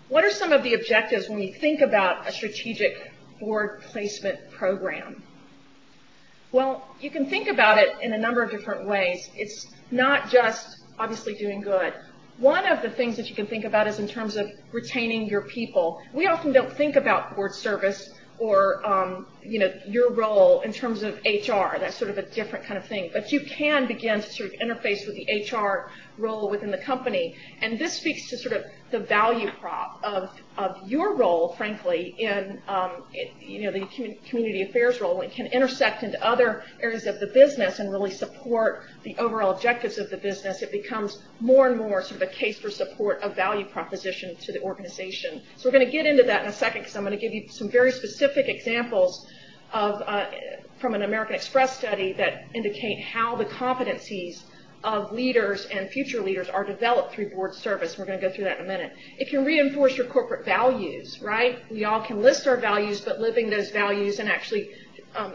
what are some of the objectives when we think about a strategic board placement program? Well, you can think about it in a number of different ways. It's not just obviously doing good. One of the things that you can think about is in terms of retaining your people. We often don't think about board service or your role in terms of HR. That's sort of a different kind of thing. But you can begin to sort of interface with the HR role within the company. And this speaks to sort of the value prop of your role, frankly, in the community affairs role. It can intersect into other areas of the business and really support the overall objectives of the business. It becomes more and more sort of a case for support of value proposition to the organization. So we're going to get into that in a second because I'm going to give you some very specific examples of from an American Express study that indicate how the competencies of leaders and future leaders are developed through board service. We're going to go through that in a minute. It can reinforce your corporate values, right? We all can list our values, but living those values and actually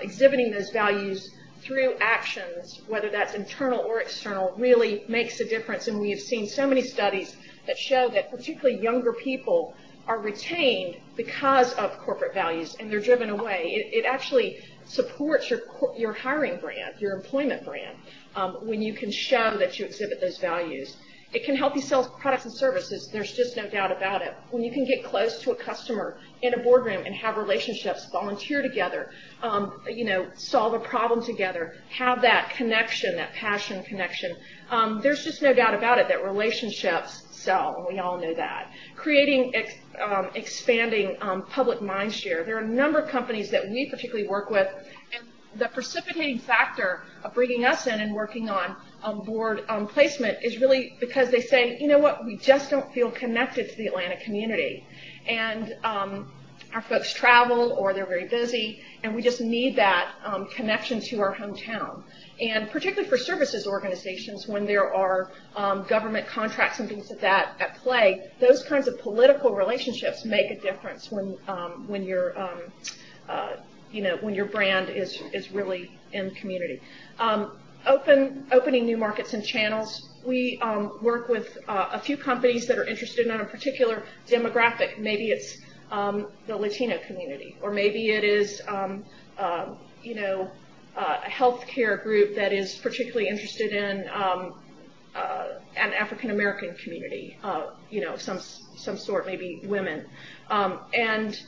exhibiting those values through actions, whether that's internal or external, really makes a difference. And we have seen so many studies that show that particularly younger people are retained because of corporate values, and they're driven away. It actually supports your hiring brand, your employment brand, when you can show that you exhibit those values. It can help you sell products and services. There's just no doubt about it. When you can get close to a customer in a boardroom and have relationships, volunteer together, solve a problem together, have that connection, that passion connection, there's just no doubt about it that relationships sell, and we all know that. Creating, expanding public mind share. There are a number of companies that we particularly work with, and the precipitating factor of bringing us in and working on board placement is really because they say, you know what, we just don't feel connected to the Atlanta community. And our folks travel or they're very busy, and we just need that connection to our hometown. And particularly for services organizations, when there are government contracts and things like that at play, those kinds of political relationships make a difference when your brand is really in the community. Opening new markets and channels. We work with a few companies that are interested in a particular demographic. Maybe it's the Latino community, or maybe it is a healthcare group that is particularly interested in an African American community, some sort, maybe women, and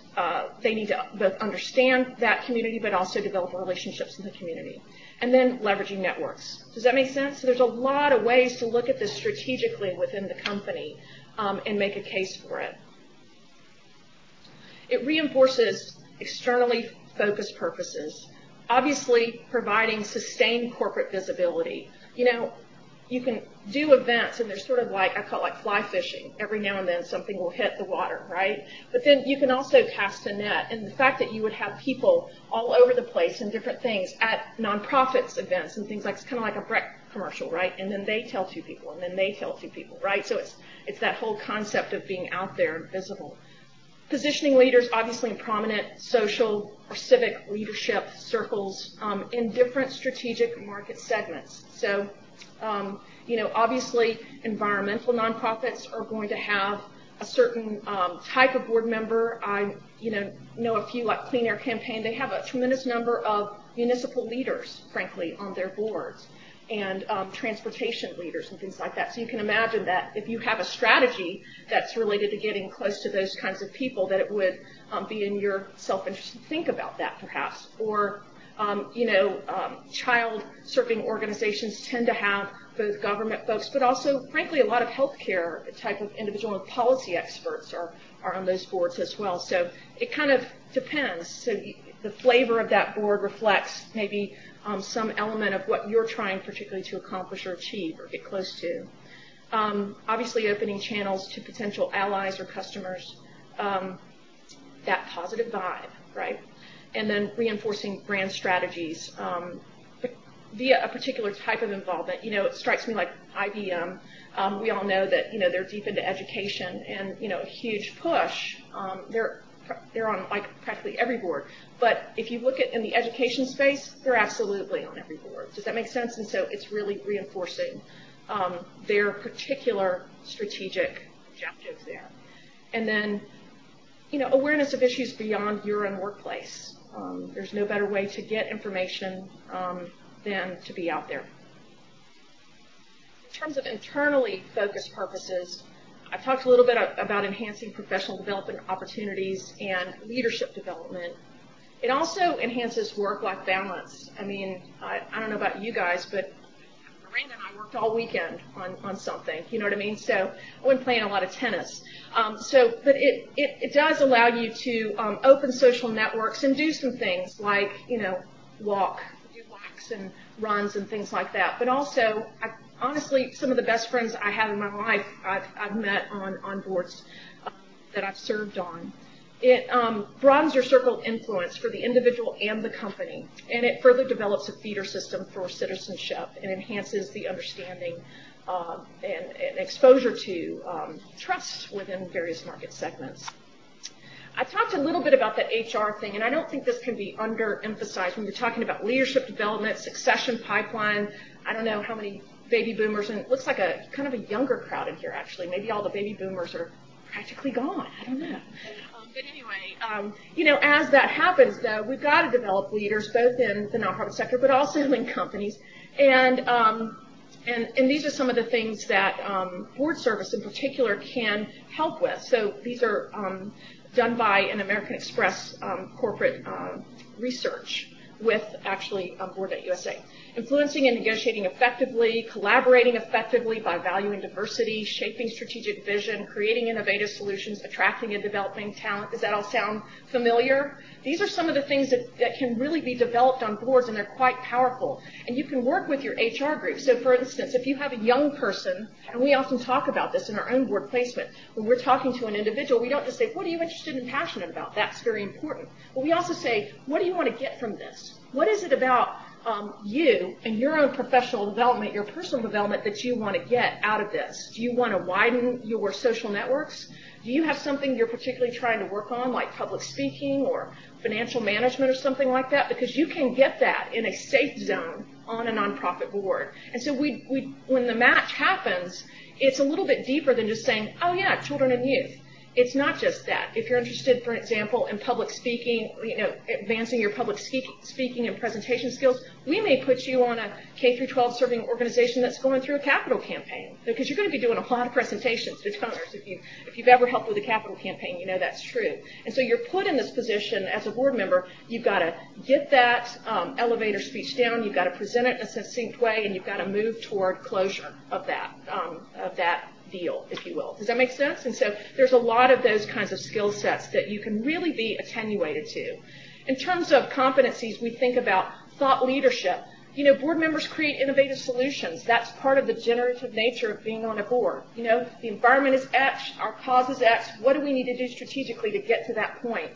they need to both understand that community, but also develop relationships in the community. And then leveraging networks. Does that make sense? So there's a lot of ways to look at this strategically within the company and make a case for it. It reinforces externally focused purposes. Obviously, providing sustained corporate visibility. You can do events, and there's sort of like, I call it like fly fishing. Every now and then something will hit the water, right? But then you can also cast a net. And the fact that you would have people all over the place and different things at nonprofits events and things like, it's kind of like a Breck commercial, right? And then they tell two people, and then they tell two people, right? So it's that whole concept of being out there and visible. Positioning leaders, obviously, in prominent social or civic leadership circles in different strategic market segments. So, obviously, environmental nonprofits are going to have a certain type of board member. I, know a few, like Clean Air Campaign. They have a tremendous number of municipal leaders, frankly, on their boards, and transportation leaders and things like that. So you can imagine that if you have a strategy that's related to getting close to those kinds of people, that it would be in your self-interest to think about that, perhaps. Or, child-serving organizations tend to have both government folks, but also, frankly, a lot of healthcare type of individual and policy experts are on those boards as well. So it kind of depends. So the flavor of that board reflects maybe some element of what you're trying particularly to accomplish or achieve or get close to. Obviously, opening channels to potential allies or customers, that positive vibe, right? And then reinforcing brand strategies via a particular type of involvement. It strikes me like IBM. We all know that, they're deep into education and, a huge push. They're on like practically every board. But if you look at in the education space, they're absolutely on every board. Does that make sense? And so it's really reinforcing their particular strategic objectives there. And then, awareness of issues beyond your own workplace. There's no better way to get information than to be out there. In terms of internally focused purposes, I talked a little bit about enhancing professional development opportunities and leadership development. It also enhances work-life balance. I mean, I don't know about you guys, but Miranda and I worked all weekend on something, you know what I mean? So I wasn't playing a lot of tennis. But it does allow you to open social networks and do some things like, walk, do walks and runs and things like that. But also, honestly, some of the best friends I have in my life I've met on boards that I've served on. It broadens your circle of influence for the individual and the company, and it further develops a feeder system for citizenship and enhances the understanding and exposure to trust within various market segments. I talked a little bit about that HR thing, and I don't think this can be underemphasized when you're talking about leadership development, succession pipeline. I don't know how many baby boomers, and it looks like a kind of a younger crowd in here, actually. Maybe all the baby boomers are practically gone. I don't know. But anyway, as that happens, though, we've got to develop leaders both in the nonprofit sector, but also in companies. And these are some of the things that board service in particular can help with. So these are done by an American Express corporate research with actually Board.USA. Influencing and negotiating effectively, collaborating effectively by valuing diversity, shaping strategic vision, creating innovative solutions, attracting and developing talent. Does that all sound familiar? These are some of the things that can really be developed on boards, and they're quite powerful. And you can work with your HR group. So for instance, if you have a young person, and we often talk about this in our own board placement, when we're talking to an individual, we don't just say, what are you interested and passionate about? That's very important. But we also say, what do you want to get from this? What is it about you and your own professional development, your personal development that you want to get out of this? Do you want to widen your social networks? Do you have something you're particularly trying to work on, like public speaking or financial management or something like that? Because you can get that in a safe zone on a nonprofit board. And so when the match happens, it's a little bit deeper than just saying, oh yeah, children and youth. It's not just that. If you're interested, for example, in public speaking, advancing your public speaking and presentation skills, we may put you on a K-12 serving organization that's going through a capital campaign, because you're going to be doing a lot of presentations to donors. If you've ever helped with a capital campaign, you know that's true. And so you're put in this position as a board member. You've got to get that elevator speech down. You've got to present it in a succinct way, and you've got to move toward closure of that deal, if you will. Does that make sense? And so there's a lot of those kinds of skill sets that you can really be attenuated to. In terms of competencies, we think about thought leadership. Board members create innovative solutions. That's part of the generative nature of being on a board. The environment is X, our cause is X. What do we need to do strategically to get to that point?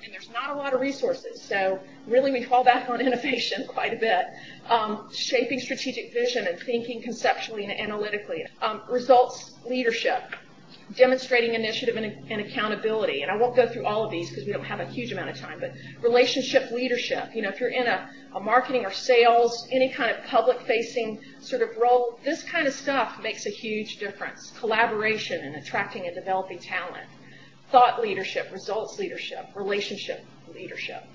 And there's not a lot of resources. So really we fall back on innovation quite a bit. Shaping strategic vision and thinking conceptually and analytically. Results leadership. Demonstrating initiative and accountability. And I won't go through all of these because we don't have a huge amount of time, but relationship leadership. If you're in a marketing or sales, any kind of public-facing sort of role, this kind of stuff makes a huge difference. Collaboration and attracting and developing talent. Thought leadership, results leadership, relationship leadership.